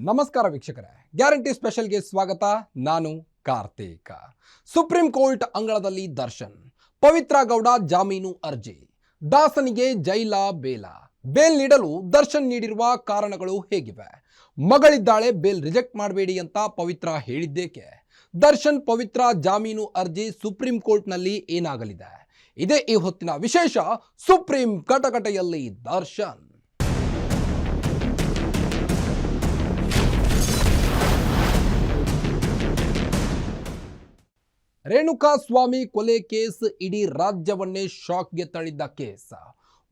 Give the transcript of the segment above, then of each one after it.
ನಮಸ್ಕಾರ ವೀಕ್ಷಕರೇ, ಗ್ಯಾರಂಟಿ ಸ್ಪೆಷಲ್ಗೆ ಸ್ವಾಗತ. ನಾನು ಕಾರ್ತಿಕ್. ಸುಪ್ರೀಂ ಕೋರ್ಟ್ ಅಂಗಳದಲ್ಲಿ ದರ್ಶನ್, ಪವಿತ್ರ ಗೌಡ ಜಾಮೀನು ಅರ್ಜಿ, ದಾಸನಿಗೆ ಜೈಲ ಬೇಲ್ ನೀಡಲು ದರ್ಶನ್ ನೀಡಿರುವ ಕಾರಣಗಳು ಹೇಗಿವೆ? ಮಗಳಿದ್ದಾಳೆ, ಬೇಲ್ ರಿಜೆಕ್ಟ್ ಮಾಡಬೇಡಿ ಅಂತ ಪವಿತ್ರ ಹೇಳಿದ್ದೇಕೆ? ದರ್ಶನ್ ಪವಿತ್ರ ಜಾಮೀನು ಅರ್ಜಿ ಸುಪ್ರೀಂ ಕೋರ್ಟ್ನಲ್ಲಿ ಏನಾಗಲಿದೆ? ಇದೇ ಈ ಹೊತ್ತಿನ ವಿಶೇಷ. ಸುಪ್ರೀಂ ಕಟಕಟೆಯಲ್ಲಿ ದರ್ಶನ್. ರೇಣುಕಾಸ್ವಾಮಿ ಕೊಲೆ ಕೇಸ್ ಇಡೀ ರಾಜ್ಯವನ್ನೇ ಶಾಕ್ಗೆ ತಳ್ಳಿದ್ದ ಕೇಸ್.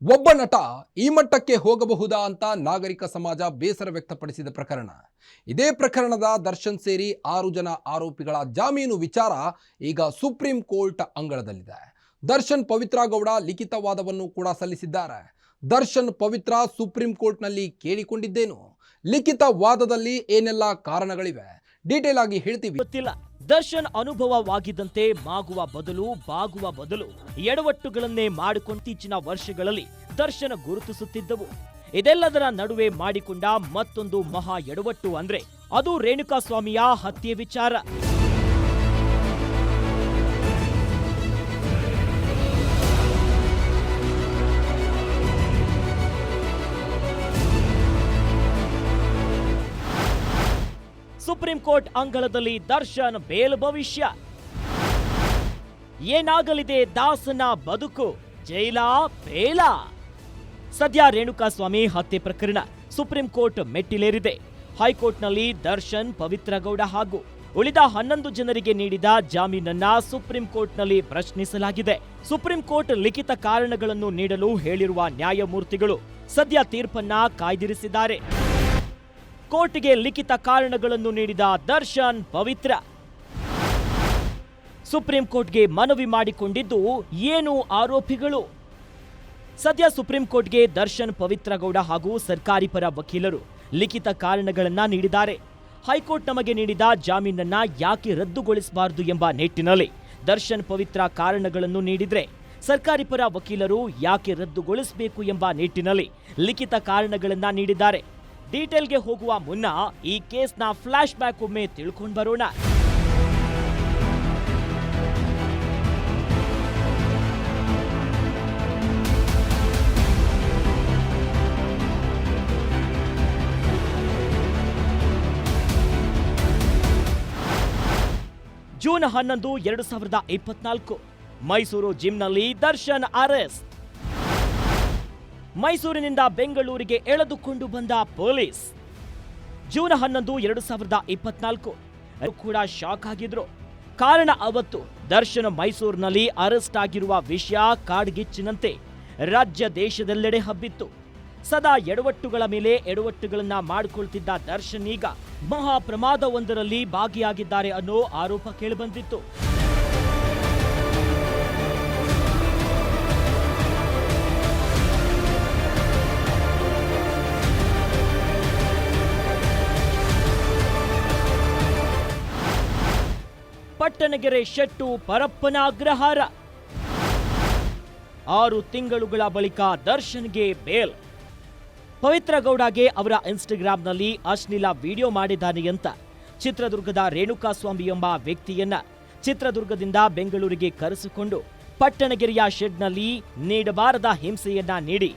ಒಬ್ಬ ನಟ ಈ ಮಟ್ಟಕ್ಕೆ ಹೋಗಬಹುದಾ ಅಂತ ನಾಗರಿಕ ಸಮಾಜ ಬೇಸರ ವ್ಯಕ್ತಪಡಿಸಿದ ಪ್ರಕರಣ. ಇದೇ ಪ್ರಕರಣದ ದರ್ಶನ್ ಸೇರಿ 6 ಜನ ಆರೋಪಿಗಳ ಜಾಮೀನು ವಿಚಾರ ಈಗ ಸುಪ್ರೀಂ ಕೋರ್ಟ್ ಅಂಗಳದಲ್ಲಿದೆ. ದರ್ಶನ್ ಪವಿತ್ರ ಗೌಡ ಲಿಖಿತ ವಾದವನ್ನು ಕೂಡ ಸಲ್ಲಿಸಿದ್ದಾರೆ. ದರ್ಶನ್ ಪವಿತ್ರ ಸುಪ್ರೀಂ ಕೋರ್ಟ್ನಲ್ಲಿ ಕೇಳಿಕೊಂಡಿದ್ದೇನು? ಲಿಖಿತ ವಾದದಲ್ಲಿ ಏನೆಲ್ಲ ಕಾರಣಗಳಿವೆ? ಡೀಟೇಲ್ ಆಗಿ ಹೇಳ್ತೀವಿ. ಗೊತ್ತಿಲ್ಲ. ದರ್ಶನ್ ಅನುಭವವಾಗಿದ್ದಂತೆ ಬಾಗುವ ಬದಲು ಎಡವಟ್ಟುಗಳನ್ನೇ ಮಾಡಿಕೊಂಡೀಚಿನ ವರ್ಷಗಳಲ್ಲಿ ದರ್ಶನ್ ಗುರುತಿಸುತ್ತಿದ್ದವು. ಇದೆಲ್ಲದರ ನಡುವೆ ಮಾಡಿಕೊಂಡ ಮತ್ತೊಂದು ಮಹಾ ಎಡವಟ್ಟು ಅಂದ್ರೆ ಅದು ರೇಣುಕಾಸ್ವಾಮಿಯ ಹತ್ಯೆ ವಿಚಾರ. ಸುಪ್ರೀಂ ಕೋರ್ಟ್ ಅಂಗಳದಲ್ಲಿ ದರ್ಶನ್ ಬೇಲ್ ಭವಿಷ್ಯ. ಏನಾಗಲಿದೆ ದಾಸನ ಬದುಕು? ಜೈಲ ಬೇಲ? ಸದ್ಯ ರೇಣುಕಾಸ್ವಾಮಿ ಹತ್ಯೆ ಪ್ರಕರಣ ಸುಪ್ರೀಂ ಕೋರ್ಟ್ ಮೆಟ್ಟಿಲೇರಿದೆ. ಹೈಕೋರ್ಟ್ನಲ್ಲಿ ದರ್ಶನ್, ಪವಿತ್ರ ಗೌಡ ಹಾಗೂ ಉಳಿದ 11 ಜನರಿಗೆ ನೀಡಿದ ಜಾಮೀನನ್ನ ಸುಪ್ರೀಂ ಕೋರ್ಟ್ನಲ್ಲಿ ಪ್ರಶ್ನಿಸಲಾಗಿದೆ. ಸುಪ್ರೀಂ ಕೋರ್ಟ್ ಲಿಖಿತ ಕಾರಣಗಳನ್ನು ನೀಡಲು ಹೇಳಿರುವ ನ್ಯಾಯಮೂರ್ತಿಗಳು ಸದ್ಯ ತೀರ್ಪನ್ನ ಕಾಯ್ದಿರಿಸಿದ್ದಾರೆ. ಕೋರ್ಟ್ಗೆ ಲಿಖಿತ ಕಾರಣಗಳನ್ನು ನೀಡಿದ ದರ್ಶನ್, ಪವಿತ್ರ ಸುಪ್ರೀಂ ಕೋರ್ಟ್ಗೆ ಮನವಿ ಮಾಡಿಕೊಂಡಿದ್ದು ಏನು ಆರೋಪಿಗಳು? ಸದ್ಯ ಸುಪ್ರೀಂ ಕೋರ್ಟ್ಗೆ ದರ್ಶನ್, ಪವಿತ್ರ ಗೌಡ ಹಾಗೂ ಸರ್ಕಾರಿ ಪರ ವಕೀಲರು ಲಿಖಿತ ಕಾರಣಗಳನ್ನ ನೀಡಿದ್ದಾರೆ. ಹೈಕೋರ್ಟ್ ನಮಗೆ ನೀಡಿದ ಜಾಮೀನನ್ನ ಯಾಕೆ ರದ್ದುಗೊಳಿಸಬಾರದು ಎಂಬ ನಿಟ್ಟಿನಲ್ಲಿ ದರ್ಶನ್, ಪವಿತ್ರ ಕಾರಣಗಳನ್ನು ನೀಡಿದ್ರೆ ಸರ್ಕಾರಿ ಪರ ವಕೀಲರು ಯಾಕೆ ರದ್ದುಗೊಳಿಸಬೇಕು ಎಂಬ ನಿಟ್ಟಿನಲ್ಲಿ ಲಿಖಿತ ಕಾರಣಗಳನ್ನ ನೀಡಿದ್ದಾರೆ. ಡೀಟೇಲ್ಗೆ ಹೋಗುವ ಮುನ್ನ ಈ ಕೇಸ್ನ ಫ್ಲಾಶ್ ಬ್ಯಾಕ್ ಒಮ್ಮೆ ತಿಳ್ಕೊಂಡು ಬರೋಣ. ಜೂನ್ 11, 2024 ಮೈಸೂರು ಜಿಮ್ನಲ್ಲಿ ದರ್ಶನ್ ಅರೆಸ್ಟ್. ಮೈಸೂರಿನಿಂದ ಬೆಂಗಳೂರಿಗೆ ಎಳೆದುಕೊಂಡು ಬಂದ ಪೊಲೀಸ್. ಜೂನ್ 11, 2024 ಕೂಡ ಶಾಕ್ ಆಗಿದ್ರು. ಕಾರಣ ಅವತ್ತು ದರ್ಶನ್ ಮೈಸೂರಿನಲ್ಲಿ ಅರೆಸ್ಟ್ ಆಗಿರುವ ವಿಷಯ ಕಾಡ್ಗಿಚ್ಚಿನಂತೆ ರಾಜ್ಯ ದೇಶದೆಲ್ಲೆಡೆ ಹಬ್ಬಿತ್ತು. ಸದಾ ಎಡವಟ್ಟುಗಳ ಮೇಲೆ ಎಡವಟ್ಟುಗಳನ್ನ ಮಾಡಿಕೊಳ್ತಿದ್ದ ದರ್ಶನ್ ಈಗ ಮಹಾ ಪ್ರಮಾದವೊಂದರಲ್ಲಿ ಭಾಗಿಯಾಗಿದ್ದಾರೆ ಅನ್ನೋ ಆರೋಪ ಕೇಳಿಬಂದಿತ್ತು. ಪಟ್ಟಣಗೆರೆ ಶೆಟ್ಟು ಪರಪ್ಪನ ಅಗ್ರಹಾರ. 6 ತಿಂಗಳುಗಳ ಬಳಿಕ ದರ್ಶನ್ಗೆ ಬೇಲ್. ಪವಿತ್ರ ಗೌಡಗೆ ಅವರ ಇನ್ಸ್ಟಾಗ್ರಾಂನಲ್ಲಿ ಅಶ್ಲೀಲ ವಿಡಿಯೋ ಮಾಡಿದ್ದಾನೆ ಅಂತ ಚಿತ್ರದುರ್ಗದ ರೇಣುಕಾಸ್ವಾಮಿ ಎಂಬ ವ್ಯಕ್ತಿಯನ್ನ ಚಿತ್ರದುರ್ಗದಿಂದ ಬೆಂಗಳೂರಿಗೆ ಕರೆಸಿಕೊಂಡು ಪಟ್ಟಣಗೆರೆಯ ಶೆಡ್ನಲ್ಲಿ ನೀಡಬಾರದ ಹಿಂಸೆಯನ್ನ ನೀಡಿ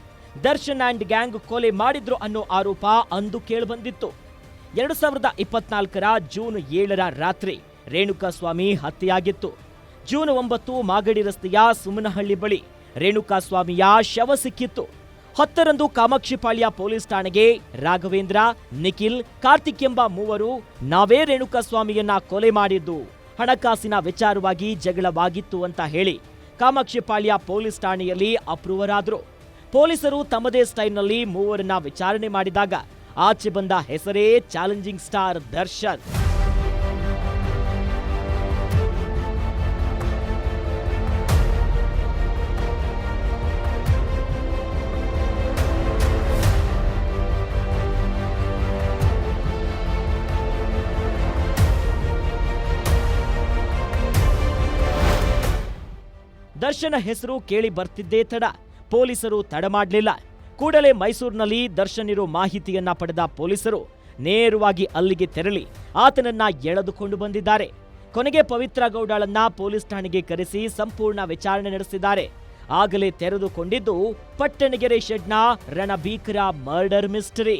ದರ್ಶನ್ ಅಂಡ್ ಗ್ಯಾಂಗ್ ಕೊಲೆ ಮಾಡಿದ್ರು ಅನ್ನೋ ಆರೋಪ ಅಂದು ಕೇಳಿಬಂದಿತ್ತು. 2024 ಜೂನ್ 7 ರಾತ್ರಿ ರೇಣುಕಾಸ್ವಾಮಿ ಹತ್ಯೆಯಾಗಿತ್ತು. ಜೂನ್ 9 ಮಾಗಡಿ ರಸ್ತೆಯ ಸುಮನಹಳ್ಳಿ ಬಳಿ ರೇಣುಕಾಸ್ವಾಮಿಯ ಶವ ಸಿಕ್ಕಿತ್ತು. 10ರಂದು ಕಾಮಾಕ್ಷಿಪಾಳ್ಯ ಪೊಲೀಸ್ ಠಾಣೆಗೆ ರಾಘವೇಂದ್ರ, ನಿಖಿಲ್, ಕಾರ್ತಿಕ್ ಎಂಬ 3 ನಾವೇ ರೇಣುಕಾಸ್ವಾಮಿಯನ್ನ ಕೊಲೆ ಮಾಡಿದ್ದು, ಹಣಕಾಸಿನ ವಿಚಾರವಾಗಿ ಜಗಳವಾಗಿತ್ತು ಅಂತ ಹೇಳಿ ಕಾಮಾಕ್ಷಿಪಾಳ್ಯ ಪೊಲೀಸ್ ಠಾಣೆಯಲ್ಲಿ ಅಪ್ರೂವರ್ ಆದ್ರು. ಪೊಲೀಸರು ತಮ್ಮದೇ ಸ್ಟೈಲ್ನಲ್ಲಿ 3ರನ್ನ ವಿಚಾರಣೆ ಮಾಡಿದಾಗ ಆಚೆ ಬಂದ ಹೆಸರೇ ಚಾಲೆಂಜಿಂಗ್ ಸ್ಟಾರ್ ದರ್ಶನ್. ದರ್ಶನ ಹೆಸರು ಕೇಳಿ ಬರ್ತಿದ್ದೇ ತಡ. ಪೊಲೀಸರು ತಡ ಮಾಡಲಿಲ್ಲ. ಕೂಡಲೇ ಮೈಸೂರಿನಲ್ಲಿ ದರ್ಶನ್ ಇರೋ ಮಾಹಿತಿಯನ್ನ ಪಡೆದ ಪೊಲೀಸರು ನೇರವಾಗಿ ಅಲ್ಲಿಗೆ ತೆರಳಿ ಆತನನ್ನ ಎಳೆದುಕೊಂಡು ಬಂದಿದ್ದಾರೆ. ಕೊನೆಗೆ ಪವಿತ್ರ ಗೌಡಳನ್ನ ಪೊಲೀಸ್ ಠಾಣೆಗೆ ಕರೆಸಿ ಸಂಪೂರ್ಣ ವಿಚಾರಣೆ ನಡೆಸಿದ್ದಾರೆ. ಆಗಲೇ ತೆರೆದುಕೊಂಡಿದ್ದು ಪಟ್ಟಣಗೆರೆ ಶೆಡ್ನ ರಣಭೀಕರ ಮರ್ಡರ್ ಮಿಸ್ಟರಿ.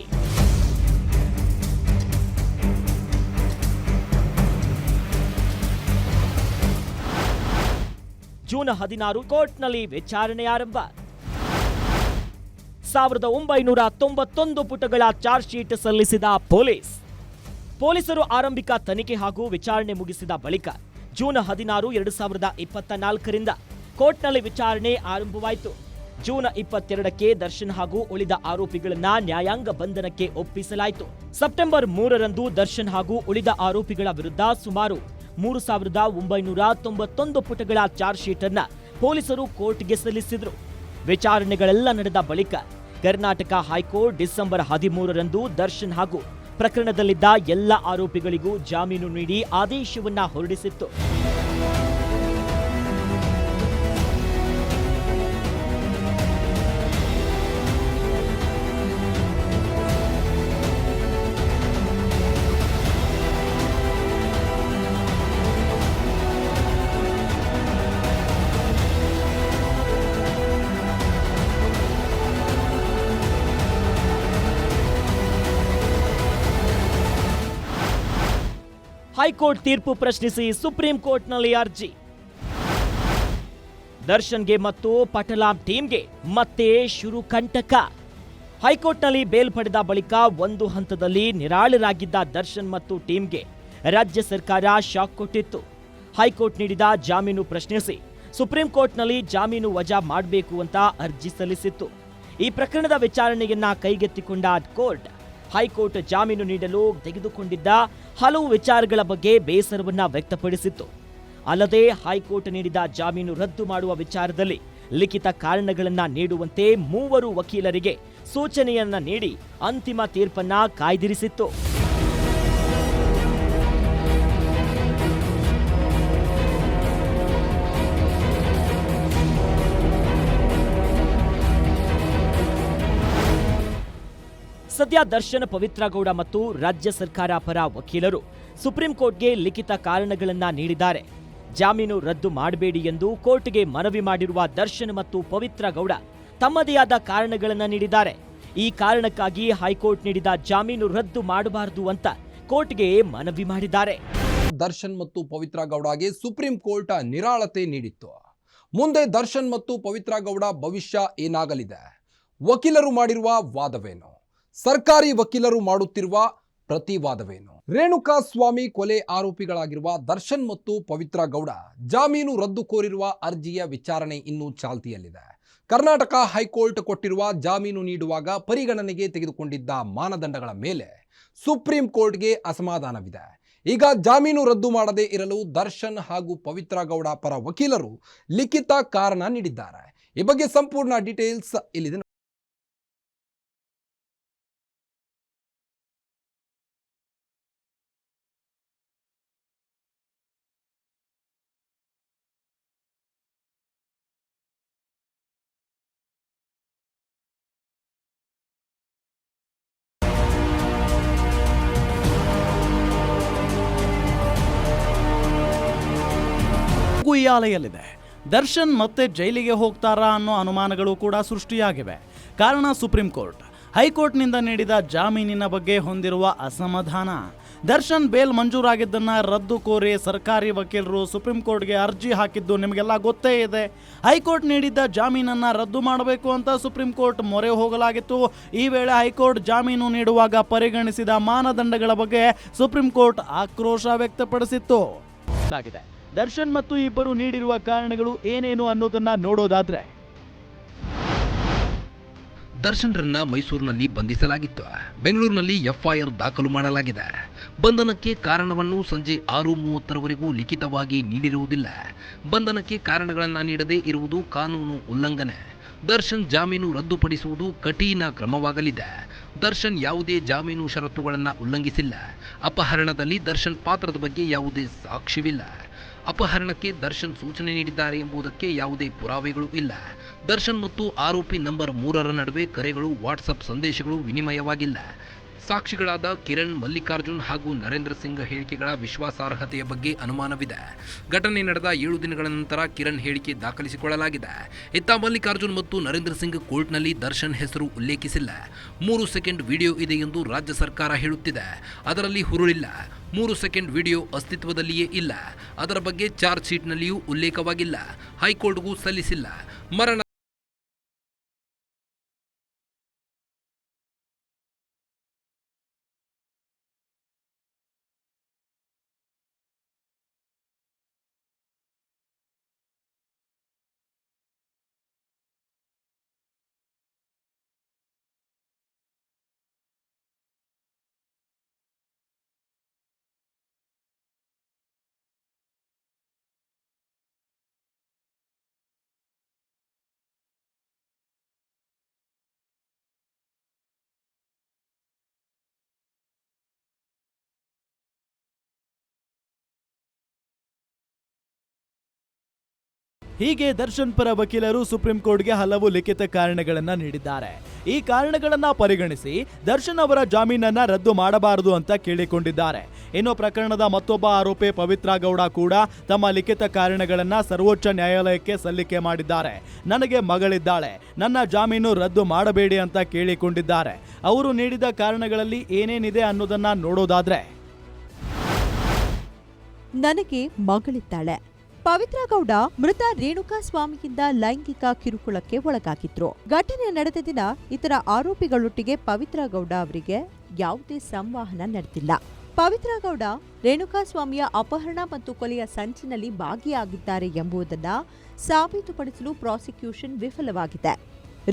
ಜೂನ್ 16 ಕೋರ್ಟ್ನಲ್ಲಿ ವಿಚಾರಣೆ ಆರಂಭ. 1991 ಪುಟಗಳ ಚಾರ್ಜ್ ಶೀಟ್ ಸಲ್ಲಿಸಿದ ಪೊಲೀಸರು ಆರಂಭಿಕ ತನಿಖೆ ಹಾಗೂ ವಿಚಾರಣೆ ಮುಗಿಸಿದ ಬಳಿಕ ಜೂನ್ 16, 2024ರಿಂದ ಕೋರ್ಟ್ನಲ್ಲಿ ವಿಚಾರಣೆ ಆರಂಭವಾಯಿತು. ಜೂನ್ 22ಕ್ಕೆ ದರ್ಶನ್ ಹಾಗೂ ಉಳಿದ ಆರೋಪಿಗಳನ್ನ ನ್ಯಾಯಾಂಗ ಬಂಧನಕ್ಕೆ ಒಪ್ಪಿಸಲಾಯಿತು. ಸೆಪ್ಟೆಂಬರ್ 3ರಂದು ದರ್ಶನ್ ಹಾಗೂ ಉಳಿದ ಆರೋಪಿಗಳ ವಿರುದ್ಧ ಸುಮಾರು 3991 ಪುಟಗಳ ಚಾರ್ಜ್ ಶೀಟ್ ಅನ್ನ ಪೊಲೀಸರು ಕೋರ್ಟ್ಗೆ ಸಲ್ಲಿಸಿದ್ರು. ವಿಚಾರಣೆಗಳೆಲ್ಲ ನಡೆದ ಬಳಿಕ ಕರ್ನಾಟಕ ಹೈಕೋರ್ಟ್ ಡಿಸೆಂಬರ್ 13ರಂದು ದರ್ಶನ್ ಹಾಗೂ ಪ್ರಕರಣದಲ್ಲಿದ್ದ ಎಲ್ಲ ಆರೋಪಿಗಳಿಗೂ ಜಾಮೀನು ನೀಡಿ ಆದೇಶವನ್ನ ಹೊರಡಿಸಿತ್ತು. ಹೈಕೋರ್ಟ್ ತೀರ್ಪು ಪ್ರಶ್ನಿಸಿ ಸುಪ್ರೀಂ ಕೋರ್ಟ್ನಲ್ಲಿ ಅರ್ಜಿ. ದರ್ಶನ್ಗೆ ಮತ್ತು ಪಟಲಾಂ ಟೀಮ್ಗೆ ಮತ್ತೆ ಶುರು ಕಂಟಕ. ಹೈಕೋರ್ಟ್ನಲ್ಲಿ ಬೇಲ್ ಪಡೆದ ಬಳಿಕ ಒಂದು ಹಂತದಲ್ಲಿ ನಿರಾಳರಾಗಿದ್ದ ದರ್ಶನ್ ಮತ್ತು ಟೀಮ್ಗೆ ರಾಜ್ಯ ಸರ್ಕಾರ ಶಾಕ್ ಕೊಟ್ಟಿತ್ತು. ಹೈಕೋರ್ಟ್ ನೀಡಿದ ಜಾಮೀನು ಪ್ರಶ್ನಿಸಿ ಸುಪ್ರೀಂ ಕೋರ್ಟ್ನಲ್ಲಿ ಜಾಮೀನು ವಜಾ ಮಾಡಬೇಕು ಅಂತ ಅರ್ಜಿ ಸಲ್ಲಿಸಿತ್ತು. ಈ ಪ್ರಕರಣದ ವಿಚಾರಣೆಯನ್ನ ಕೈಗೆತ್ತಿಕೊಂಡ ಕೋರ್ಟ್ ಹೈಕೋರ್ಟ್ ಜಾಮೀನು ನೀಡಲು ತೆಗೆದುಕೊಂಡಿದ್ದ ಹಲವು ವಿಚಾರಗಳ ಬಗ್ಗೆ ಬೇಸರವನ್ನ ವ್ಯಕ್ತಪಡಿಸಿತ್ತು. ಅಲ್ಲದೆ ಹೈಕೋರ್ಟ್ ನೀಡಿದ ಜಾಮೀನು ರದ್ದು ಮಾಡುವ ವಿಚಾರದಲ್ಲಿ ಲಿಖಿತ ಕಾರಣಗಳನ್ನ ನೀಡುವಂತೆ 3 ವಕೀಲರಿಗೆ ಸೂಚನೆಯನ್ನ ನೀಡಿ ಅಂತಿಮ ತೀರ್ಪನ್ನ ಕಾಯ್ದಿರಿಸಿತ್ತು. ಸದ್ಯ ದರ್ಶನ್, ಪವಿತ್ರ ಗೌಡ ಮತ್ತು ರಾಜ್ಯ ಸರ್ಕಾರ ಪರ ವಕೀಲರು ಸುಪ್ರೀಂ ಕೋರ್ಟ್ಗೆ ಲಿಖಿತ ಕಾರಣಗಳನ್ನ ನೀಡಿದ್ದಾರೆ. ಜಾಮೀನು ರದ್ದು ಮಾಡಬೇಡಿ ಎಂದು ಕೋರ್ಟ್ಗೆ ಮನವಿ ಮಾಡಿರುವ ದರ್ಶನ್ ಮತ್ತು ಪವಿತ್ರ ಗೌಡ ತಮ್ಮದೇ ಆದ ಕಾರಣಗಳನ್ನ ನೀಡಿದ್ದಾರೆ. ಈ ಕಾರಣಕ್ಕಾಗಿ ಹೈಕೋರ್ಟ್ ನೀಡಿದ ಜಾಮೀನು ರದ್ದು ಮಾಡಬಾರದು ಅಂತ ಕೋರ್ಟ್ಗೆ ಮನವಿ ಮಾಡಿದ್ದಾರೆ. ದರ್ಶನ್ ಮತ್ತು ಪವಿತ್ರ ಗೌಡಗೆ ಸುಪ್ರೀಂ ಕೋರ್ಟ್ ನಿರಾಳತೆ ನೀಡಿತ್ತು. ಮುಂದೆ ದರ್ಶನ್ ಮತ್ತು ಪವಿತ್ರ ಗೌಡ ಭವಿಷ್ಯ ಏನಾಗಲಿದೆ? ವಕೀಲರು ಮಾಡಿರುವ ವಾದವೇನು? ಸರ್ಕಾರಿ ವಕೀಲರು ಮಾಡುತ್ತಿರುವ ಪ್ರತಿವಾದವೇನು? ರೇಣುಕಾ ಸ್ವಾಮಿ ಕೊಲೆ ಆರೋಪಿಗಳಾಗಿರುವ ದರ್ಶನ್ ಮತ್ತು ಪವಿತ್ರ ಗೌಡ ಜಾಮೀನು ರದ್ದು ಕೋರಿರುವ ಅರ್ಜಿಯ ವಿಚಾರಣೆ ಇನ್ನೂ ಚಾಲ್ತಿಯಲ್ಲಿದೆ. ಕರ್ನಾಟಕ ಹೈಕೋರ್ಟ್ ಕೊಟ್ಟಿರುವ ಜಾಮೀನು ನೀಡುವಾಗ ಪರಿಗಣನೆಗೆ ತೆಗೆದುಕೊಂಡಿದ್ದ ಮಾನದಂಡಗಳ ಮೇಲೆ ಸುಪ್ರೀಂ ಕೋರ್ಟ್ಗೆ ಅಸಮಾಧಾನವಿದೆ. ಈಗ ಜಾಮೀನು ರದ್ದು ಮಾಡದೇ ಇರಲು ದರ್ಶನ್ ಹಾಗೂ ಪವಿತ್ರ ಗೌಡ ಪರ ವಕೀಲರು ಲಿಖಿತ ಕಾರಣ ನೀಡಿದ್ದಾರೆ. ಈ ಬಗ್ಗೆ ಸಂಪೂರ್ಣ ಡೀಟೇಲ್ಸ್ ಇಲ್ಲಿದೆ. ಉಯ್ಯಾಲೆಯಲ್ಲಿದೆ. ದರ್ಶನ್ ಮತ್ತೆ ಜೈಲಿಗೆ ಹೋಗ್ತಾರಾ ಅನ್ನೋ ಅನುಮಾನಗಳು ಕೂಡ ಸೃಷ್ಟಿಯಾಗಿವೆ. ಕಾರಣ ಸುಪ್ರೀಂ ಕೋರ್ಟ್ ಹೈಕೋರ್ಟ್ನಿಂದ ನೀಡಿದ ಜಾಮೀನಿನ ಬಗ್ಗೆ ಹೊಂದಿರುವ ಅಸಮಾಧಾನ. ದರ್ಶನ್ ಬೇಲ್ ಮಂಜೂರಾಗಿದ್ದನ್ನ ರದ್ದು ಕೋರಿ ಸರ್ಕಾರಿ ವಕೀಲರು ಸುಪ್ರೀಂ ಕೋರ್ಟ್ಗೆ ಅರ್ಜಿ ಹಾಕಿದ್ದು ನಿಮಗೆಲ್ಲ ಗೊತ್ತೇ ಇದೆ. ಹೈಕೋರ್ಟ್ ನೀಡಿದ್ದ ಜಾಮೀನನ್ನ ರದ್ದು ಮಾಡಬೇಕು ಅಂತ ಸುಪ್ರೀಂ ಕೋರ್ಟ್ ಮೊರೆ ಹೋಗಲಾಗಿತ್ತು. ಈ ವೇಳೆ ಹೈಕೋರ್ಟ್ ಜಾಮೀನು ನೀಡುವಾಗ ಪರಿಗಣಿಸಿದ ಮಾನದಂಡಗಳ ಬಗ್ಗೆ ಸುಪ್ರೀಂ ಕೋರ್ಟ್ ಆಕ್ರೋಶ ವ್ಯಕ್ತಪಡಿಸಿತ್ತು. ದರ್ಶನ್ ಮತ್ತು ಇಬ್ಬರು ನೀಡಿರುವ ಕಾರಣಗಳು ಏನೇನು ಅನ್ನೋದನ್ನ ನೋಡೋದಾದ್ರೆ, ದರ್ಶನ್ರನ್ನ ಮೈಸೂರಿನಲ್ಲಿ ಬಂಧಿಸಲಾಗಿತ್ತು. ಬೆಂಗಳೂರಿನಲ್ಲಿ ಎಫ್ಐಆರ್ ದಾಖಲು ಮಾಡಲಾಗಿದೆ. ಬಂಧನಕ್ಕೆ ಕಾರಣವನ್ನು ಸಂಜೆ 6:30ರವರೆಗೂ ಲಿಖಿತವಾಗಿ ನೀಡಿರುವುದಿಲ್ಲ. ಬಂಧನಕ್ಕೆ ಕಾರಣಗಳನ್ನು ನೀಡದೇ ಇರುವುದು ಕಾನೂನು ಉಲ್ಲಂಘನೆ. ದರ್ಶನ್ ಜಾಮೀನು ರದ್ದುಪಡಿಸುವುದು ಕಠಿಣ ಕ್ರಮವಾಗಲಿದೆ. ದರ್ಶನ್ ಯಾವುದೇ ಜಾಮೀನು ಷರತ್ತುಗಳನ್ನು ಉಲ್ಲಂಘಿಸಿಲ್ಲ. ಅಪಹರಣದಲ್ಲಿ ದರ್ಶನ್ ಪಾತ್ರದ ಬಗ್ಗೆ ಯಾವುದೇ ಸಾಕ್ಷ್ಯವಿಲ್ಲ. ಅಪಹರಣಕ್ಕೆ ದರ್ಶನ್ ಸೂಚನೆ ನೀಡಿದ್ದಾರೆ ಎಂಬುದಕ್ಕೆ ಯಾವುದೇ ಪುರಾವೆಗಳು ಇಲ್ಲ. ದರ್ಶನ್ ಮತ್ತು ಆರೋಪಿ ನಂಬರ್ 3ರ ನಡುವೆ ಕರೆಗಳು, ವಾಟ್ಸಪ್ ಸಂದೇಶಗಳು ವಿನಿಮಯವಾಗಿಲ್ಲ. ಸಾಕ್ಷಿಗಳಾದ ಕಿರಣ್, ಮಲ್ಲಿಕಾರ್ಜುನ್ ಹಾಗೂ ನರೇಂದ್ರ ಸಿಂಗ್ ಹೇಳಿಕೆಗಳ ವಿಶ್ವಾಸಾರ್ಹತೆಯ ಬಗ್ಗೆ ಅನುಮಾನವಿದೆ. ಘಟನೆ ನಡೆದ 7 ದಿನಗಳ ನಂತರ ಕಿರಣ್ ಹೇಳಿಕೆ ದಾಖಲಿಸಿಕೊಳ್ಳಲಾಗಿದೆ. ಇತ್ತ ಮಲ್ಲಿಕಾರ್ಜುನ್ ಮತ್ತು ನರೇಂದ್ರ ಸಿಂಗ್ ಕೋರ್ಟ್ನಲ್ಲಿ ದರ್ಶನ್ ಹೆಸರು ಉಲ್ಲೇಖಿಸಿಲ್ಲ. 3 ಸೆಕೆಂಡ್ ವಿಡಿಯೋ ಇದೆ ಎಂದು ರಾಜ್ಯ ಸರ್ಕಾರ ಹೇಳುತ್ತಿದೆ. ಅದರಲ್ಲಿ ಹುರುಳಿಲ್ಲ. 3 ಸೆಕೆಂಡ್ ವಿಡಿಯೋ ಅಸ್ತಿತ್ವದಲ್ಲಿಯೇ ಇಲ್ಲ. ಅದರ ಬಗ್ಗೆ ಚಾರ್ಜ್ ಶೀಟ್ನಲ್ಲಿಯೂ ಉಲ್ಲೇಖವಾಗಿಲ್ಲ. ಹೈಕೋರ್ಟ್ಗೂ ಸಲ್ಲಿಸಿಲ್ಲ. ಮರಣ ಹೀಗೆ ದರ್ಶನ್ ಪರ ವಕೀಲರು ಸುಪ್ರೀಂ ಕೋರ್ಟ್ಗೆ ಹಲವು ಲಿಖಿತ ಕಾರಣಗಳನ್ನ ನೀಡಿದ್ದಾರೆ. ಈ ಕಾರಣಗಳನ್ನ ಪರಿಗಣಿಸಿ ದರ್ಶನ್ ಅವರ ಜಾಮೀನನ್ನ ರದ್ದು ಮಾಡಬಾರದು ಅಂತ ಕೇಳಿಕೊಂಡಿದ್ದಾರೆ. ಇನ್ನು ಪ್ರಕರಣದ ಮತ್ತೊಬ್ಬ ಆರೋಪಿ ಪವಿತ್ರ ಗೌಡ ಕೂಡ ತಮ್ಮ ಲಿಖಿತ ಕಾರಣಗಳನ್ನ ಸರ್ವೋಚ್ಚ ನ್ಯಾಯಾಲಯಕ್ಕೆ ಸಲ್ಲಿಕೆ ಮಾಡಿದ್ದಾರೆ. ನನಗೆ ಮಗಳಿದ್ದಾಳೆ, ನನ್ನ ಜಾಮೀನು ರದ್ದು ಮಾಡಬೇಡಿ ಅಂತ ಕೇಳಿಕೊಂಡಿದ್ದಾರೆ. ಅವರು ನೀಡಿದ ಕಾರಣಗಳಲ್ಲಿ ಏನೇನಿದೆ ಅನ್ನೋದನ್ನ ನೋಡೋದಾದ್ರೆ, ನನಗೆ ಮಗಳಿದ್ದಾಳೆ. ಪವಿತ್ರ ಗೌಡ ಮೃತ ರೇಣುಕಾ ಸ್ವಾಮಿಯಿಂದ ಲೈಂಗಿಕ ಕಿರುಕುಳಕ್ಕೆ ಒಳಗಾಗಿದ್ರು. ಘಟನೆ ನಡೆದ ದಿನ ಇತರ ಆರೋಪಿಗಳೊಟ್ಟಿಗೆ ಪವಿತ್ರ ಗೌಡ ಅವರಿಗೆ ಯಾವುದೇ ಸಂವಹನ ನಡೆದಿಲ್ಲ. ಪವಿತ್ರ ಗೌಡ ರೇಣುಕಾ ಸ್ವಾಮಿಯ ಅಪಹರಣ ಮತ್ತು ಕೊಲೆಯ ಸಂಚಿನಲ್ಲಿ ಭಾಗಿಯಾಗಿದ್ದಾರೆ ಎಂಬುದನ್ನ ಸಾಬೀತುಪಡಿಸಲು ಪ್ರಾಸಿಕ್ಯೂಷನ್ ವಿಫಲವಾಗಿದೆ.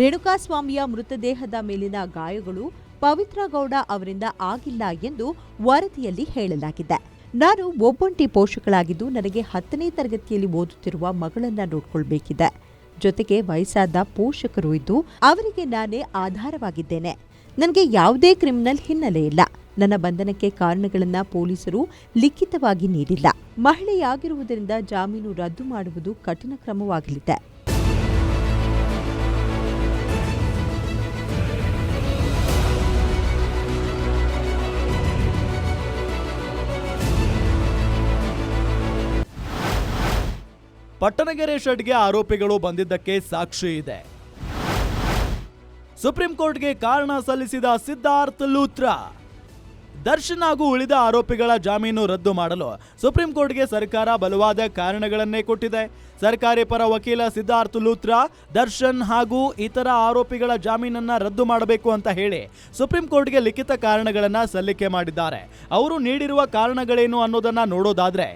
ರೇಣುಕಾ ಸ್ವಾಮಿಯ ಮೃತದೇಹದ ಮೇಲಿನ ಗಾಯಗಳು ಪವಿತ್ರ ಗೌಡ ಅವರಿಂದ ಆಗಿಲ್ಲ ಎಂದು ವರದಿಯಲ್ಲಿ ಹೇಳಲಾಗಿದೆ. ನಾನು ಒಬ್ಬಂಟಿ ಪೋಷಕಳಾಗಿದ್ದು ನನಗೆ 10ನೇ ತರಗತಿಯಲ್ಲಿ ಓದುತ್ತಿರುವ ಮಗಳನ್ನ ನೋಡ್ಕೊಳ್ಬೇಕಿದೆ. ಜೊತೆಗೆ ವಯಸ್ಸಾದ ಪೋಷಕರು ಇದ್ದು ಅವರಿಗೆ ನಾನೇ ಆಧಾರವಾಗಿದ್ದೇನೆ. ನನಗೆ ಯಾವುದೇ ಕ್ರಿಮಿನಲ್ ಹಿನ್ನೆಲೆ ಇಲ್ಲ. ನನ್ನ ಬಂಧನಕ್ಕೆ ಕಾರಣಗಳನ್ನ ಪೊಲೀಸರು ಲಿಖಿತವಾಗಿ ನೀಡಿಲ್ಲ. ಮಹಿಳೆಯಾಗಿರುವುದರಿಂದ ಜಾಮೀನು ರದ್ದು ಮಾಡುವುದು ಕಠಿಣ ಕ್ರಮವಾಗಲಿದೆ. ಪಟ್ಟಣಗೆರೆ ಶೆಡ್ಗೆ ಆರೋಪಿಗಳು ಬಂದಿದ್ದಕ್ಕೆ ಸಾಕ್ಷಿ ಇದೆ. ಸುಪ್ರೀಂ ಕೋರ್ಟ್ಗೆ ಕಾರಣ ಸಲ್ಲಿಸಿದ ಸಿದ್ಧಾರ್ಥ್ ಲೂಥ್ರಾ. ದರ್ಶನ್ ಹಾಗೂ ಉಳಿದ ಆರೋಪಿಗಳ ಜಾಮೀನು ರದ್ದು ಮಾಡಲು ಸುಪ್ರೀಂ ಕೋರ್ಟ್ಗೆ ಸರ್ಕಾರ ಬಲವಾದ ಕಾರಣಗಳನ್ನೇ ಕೊಟ್ಟಿದೆ. ಸರ್ಕಾರಿ ಪರ ವಕೀಲ ಸಿದ್ಧಾರ್ಥ್ ಲೂಥ್ರಾ ದರ್ಶನ್ ಹಾಗೂ ಇತರ ಆರೋಪಿಗಳ ಜಾಮೀನನ್ನ ರದ್ದು ಮಾಡಬೇಕು ಅಂತ ಹೇಳಿ ಸುಪ್ರೀಂ ಕೋರ್ಟ್ಗೆ ಲಿಖಿತ ಕಾರಣಗಳನ್ನ ಸಲ್ಲಿಕೆ ಮಾಡಿದ್ದಾರೆ. ಅವರು ನೀಡಿರುವ ಕಾರಣಗಳೇನು ಅನ್ನೋದನ್ನ ನೋಡೋದಾದ್ರೆ,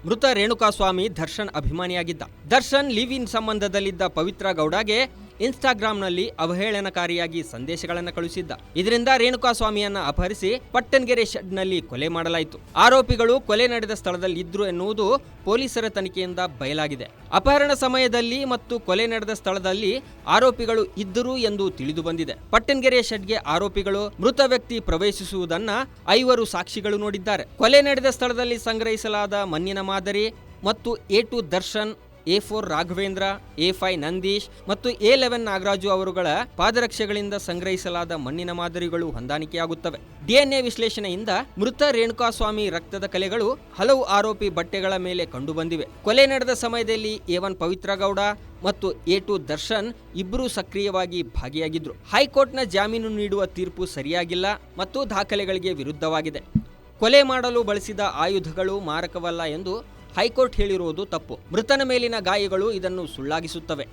ಮೃತ ರೇಣುಕಾಸ್ವಾಮಿ ದರ್ಶನ್ ಅಭಿಮಾನಿಯಾಗಿದ್ದ. ದರ್ಶನ್ ಲಿವ್ ಇನ್ ಸಂಬಂಧದಲ್ಲಿದ್ದ ಪವಿತ್ರ ಗೌಡಗೆ ಇನ್ಸ್ಟಾಗ್ರಾಂನಲ್ಲಿ ಅವಹೇಳನಕಾರಿಯಾಗಿ ಸಂದೇಶಗಳನ್ನು ಕಳುಹಿಸಿದ್ದ. ಇದರಿಂದ ರೇಣುಕಾಸ್ವಾಮಿಯನ್ನ ಅಪಹರಿಸಿ ಪಟ್ಟಣಗೆರೆ ಶೆಡ್ನಲ್ಲಿ ಕೊಲೆ ಮಾಡಲಾಯಿತು. ಆರೋಪಿಗಳು ಕೊಲೆ ನಡೆದ ಸ್ಥಳದಲ್ಲಿ ಇದ್ರು ಎನ್ನುವುದು ಪೊಲೀಸರ ತನಿಖೆಯಿಂದ ಬಯಲಾಗಿದೆ. ಅಪಹರಣ ಸಮಯದಲ್ಲಿ ಮತ್ತು ಕೊಲೆ ನಡೆದ ಸ್ಥಳದಲ್ಲಿ ಆರೋಪಿಗಳು ಇದ್ದರು ಎಂದು ತಿಳಿದು ಬಂದಿದೆ. ಪಟ್ಟಣಗೆರೆ ಶೆಡ್ಗೆ ಆರೋಪಿಗಳು ಮೃತ ವ್ಯಕ್ತಿ ಪ್ರವೇಶಿಸುವುದನ್ನ 5 ಸಾಕ್ಷಿಗಳು ನೋಡಿದ್ದಾರೆ. ಕೊಲೆ ನಡೆದ ಸ್ಥಳದಲ್ಲಿ ಸಂಗ್ರಹಿಸಲಾದ ಮಣ್ಣಿನ ಮಾದರಿ ಮತ್ತು A2 Darshan, A4 Raghavendra, A5 Nandish ಮತ್ತು A11 ನಾಗರಾಜು ಅವರುಗಳ ಪಾದರಕ್ಷೆಗಳಿಂದ ಸಂಗ್ರಹಿಸಲಾದ ಮಣ್ಣಿನ ಮಾದರಿಗಳು ಹೊಂದಾಣಿಕೆಯಾಗುತ್ತವೆ. DNA ವಿಶ್ಲೇಷಣೆಯಿಂದ ಮೃತ ರೇಣುಕಾಸ್ವಾಮಿ ರಕ್ತದ ಕಲೆಗಳು ಹಲವು ಆರೋಪಿ ಬಟ್ಟೆಗಳ ಮೇಲೆ ಕಂಡುಬಂದಿವೆ. ಕೊಲೆ ನಡೆದ ಸಮಯದಲ್ಲಿ A1 ಪವಿತ್ರ ಗೌಡ ಮತ್ತು A2 ದರ್ಶನ್ ಇಬ್ಬರೂ ಸಕ್ರಿಯವಾಗಿ ಭಾಗಿಯಾಗಿದ್ರು. ಹೈಕೋರ್ಟ್ನ ಜಾಮೀನು ನೀಡುವ ತೀರ್ಪು ಸರಿಯಾಗಿಲ್ಲ ಮತ್ತು ದಾಖಲೆಗಳಿಗೆ ವಿರುದ್ಧವಾಗಿದೆ. ಕೊಲೆ ಮಾಡಲು ಬಳಸಿದ ಆಯುಧಗಳು ಮಾರಕವಲ್ಲ ಎಂದು ಹೈಕೋರ್ಟ್ ಹೇಳಿರುವುದು ತಪ್ಪು. ಮೃತನ ಮೇಲಿನ ಗಾಯಗಳು ಇದನ್ನು ಸುಳ್ಳಾಗಿಸುತ್ತವೆ.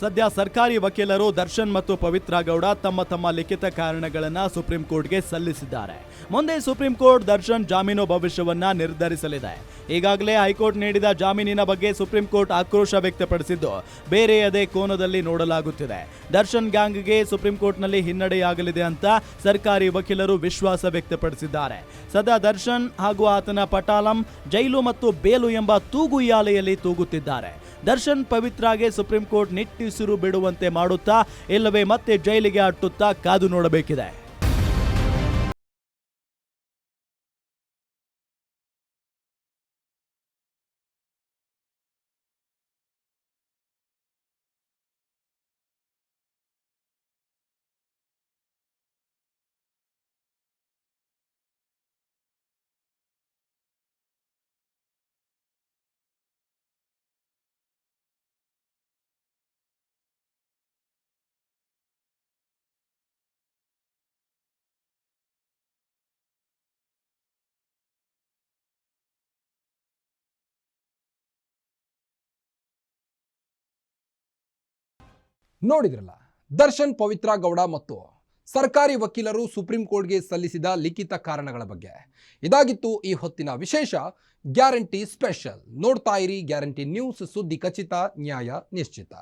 ಸದ್ಯ ಸರ್ಕಾರಿ ವಕೀಲರು ದರ್ಶನ್ ಮತ್ತು ಪವಿತ್ರ ಗೌಡ ತಮ್ಮ ಲಿಖಿತ ಕಾರಣಗಳನ್ನು ಸುಪ್ರೀಂ ಕೋರ್ಟ್ಗೆ ಸಲ್ಲಿಸಿದ್ದಾರೆ. ಮುಂದೆ ಸುಪ್ರೀಂ ಕೋರ್ಟ್ ದರ್ಶನ್ ಜಾಮೀನು ಭವಿಷ್ಯವನ್ನ ನಿರ್ಧರಿಸಲಿದೆ. ಈಗಾಗಲೇ ಹೈಕೋರ್ಟ್ ನೀಡಿದ ಜಾಮೀನಿನ ಬಗ್ಗೆ ಸುಪ್ರೀಂ ಕೋರ್ಟ್ ಆಕ್ರೋಶ ವ್ಯಕ್ತಪಡಿಸಿದ್ದು ಬೇರೆಯದೇ ಕೋನದಲ್ಲಿ ನೋಡಲಾಗುತ್ತಿದೆ. ದರ್ಶನ್ ಗ್ಯಾಂಗ್ಗೆ ಸುಪ್ರೀಂ ಕೋರ್ಟ್ನಲ್ಲಿ ಹಿನ್ನಡೆಯಾಗಲಿದೆ ಅಂತ ಸರ್ಕಾರಿ ವಕೀಲರು ವಿಶ್ವಾಸ ವ್ಯಕ್ತಪಡಿಸಿದ್ದಾರೆ. ಸದಾ ದರ್ಶನ್ ಹಾಗೂ ಆತನ ಪಟಾಲಂ ಜೈಲು ಮತ್ತು ಬೇಲು ಎಂಬ ತೂಗುಯ್ಯಾಲೆಯಲ್ಲಿ ತೂಗುತ್ತಿದ್ದಾರೆ. ದರ್ಶನ್ ಪವಿತ್ರಾಗೆ ಸುಪ್ರೀಂ ಕೋರ್ಟ್ ನಿಟ್ಟುಸಿರು ಬಿಡುವಂತೆ ಮಾಡುತ್ತಾ ಇಲ್ಲವೇ ಮತ್ತೆ ಜೈಲಿಗೆ ಅಟ್ಟುತ್ತಾ ಕಾದು ನೋಡಬೇಕಿದೆ. ನೋಡಿದ್ರಲ್ಲ, ದರ್ಶನ್, ಪವಿತ್ರ ಗೌಡ ಮತ್ತು ಸರ್ಕಾರಿ ವಕೀಲರು ಸುಪ್ರೀಂ ಕೋರ್ಟ್ಗೆ ಸಲ್ಲಿಸಿದ ಲಿಖಿತ ಕಾರಣಗಳ ಬಗ್ಗೆ. ಇದಾಗಿತ್ತು ಈ ಹೊತ್ತಿನ ವಿಶೇಷ ಗ್ಯಾರಂಟಿ ಸ್ಪೆಷಲ್. ನೋಡ್ತಾ ಇರಿ ಗ್ಯಾರಂಟಿ ನ್ಯೂಸ್, ಸುದ್ದಿ ಖಚಿತ, ನ್ಯಾಯ ನಿಶ್ಚಿತ.